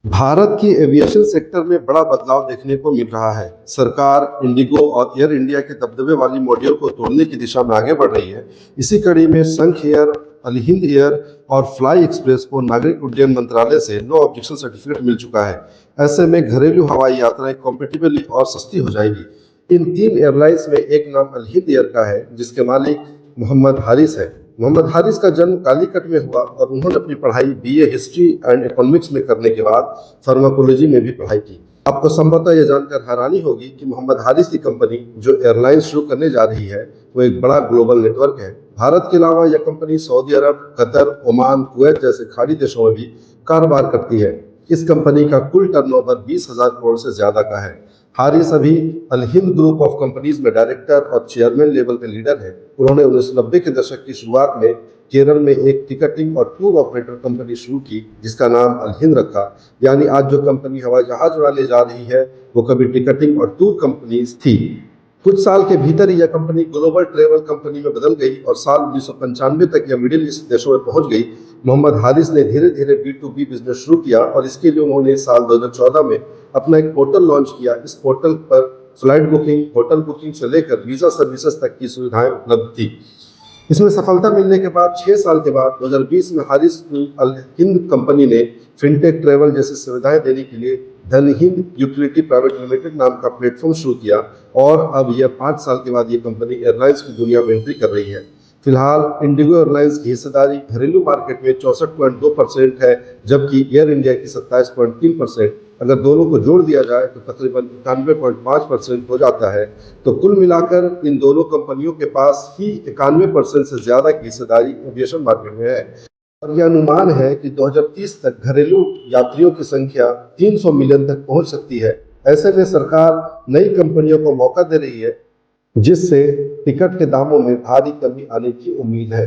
भारत की aviation sector में बड़ा बदलाव देखने को मिल रहा है। सरकार इंडिगो और एयर इंडिया के दबदबे वाली मॉड्यूल को तोड़ने की दिशा में आगे बढ़ रही है। इसी कड़ी में संघ एयर, अल हिंद एयर और फ्लाई एक्सप्रेस को नागरिक उड्डयन मंत्रालय से नो ऑब्जेक्शन सर्टिफिकेट मिल चुका है। ऐसे में घरेलू हवाई यात्राएं कॉम्पेटिबली और सस्ती हो जाएगी। इन तीन एयरलाइंस में एक नाम अल हिंद एयर का है, जिसके मालिक मोहम्मद हारिस है। मोहम्मद हारिस का जन्म कालीकट में हुआ और उन्होंने अपनी पढ़ाई बीए हिस्ट्री एंड इकोनॉमिक्स में करने के बाद फार्माकोलॉजी में भी पढ़ाई की। आपको संभवतः यह जानकर हैरानी होगी कि मोहम्मद हारिस की कंपनी जो एयरलाइन शुरू करने जा रही है, वो एक बड़ा ग्लोबल नेटवर्क है। भारत के अलावा यह कंपनी सऊदी अरब, कतर, ओमान, कुवैत जैसे खाड़ी देशों में भी कारोबार करती है। इस कंपनी का कुल टर्नओवर 20,000 करोड़ से ज्यादा का है। हारिस अभी अल हिंद ग्रुप ऑफ कंपनीज में डायरेक्टर और चेयरमैन लेवल के लीडर हैं। उन्होंने 1990 के दशक की शुरुआत में केरल में एक टिकटिंग और टूर ऑपरेटर कंपनी शुरू की, जिसका नाम अल हिंद रखा। यानी आज जो कंपनी हवाई जहाज उड़ाने जा रही है, वो कभी टिकटिंग और टूर कंपनीज थी। कुछ साल के भीतर ही यह कंपनी ग्लोबल ट्रेवल कंपनी में बदल गई और साल 1995 तक यह मिडिल ईस्ट देशों में पहुंच गई। मोहम्मद हारिस ने धीरे धीरे B2B बिजनेस शुरू किया और इसके लिए उन्होंने साल 2014 में अपना एक पोर्टल लॉन्च किया। इस पोर्टल पर फ्लाइट बुकिंग, होटल बुकिंग से लेकर वीजा सर्विसेज तक की सुविधाएं उपलब्ध थी। इसमें सफलता मिलने के बाद 6 साल के बाद 2020 में हारिस अल हिंद कंपनी ने फिनटेक ट्रेवल जैसी सुविधाएं देने के लिए धन हिंद यूटिलिटी प्राइवेट लिमिटेड नाम का प्लेटफॉर्म शुरू किया और अब यह 5 साल के बाद ये कंपनी एयरलाइंस की दुनिया में एंट्री कर रही है। फिलहाल इंडिगो एयरलाइंस की हिस्सेदारी घरेलू मार्केट में 64.2% है, जबकि एयर इंडिया की 27.3%। अगर दोनों को जोड़ दिया जाए तो तकरीबन 91.5% हो जाता है। तो कुल मिलाकर इन दोनों कंपनियों के पास ही 91% से ज्यादा की हिस्सेदारी एविएशन मार्केट में है। और यह अनुमान है कि 2030 तक घरेलू यात्रियों की संख्या 300 मिलियन तक पहुंच सकती है। ऐसे में सरकार नई कंपनियों को मौका दे रही है, जिससे टिकट के दामों में भारी कमी आने की उम्मीद है।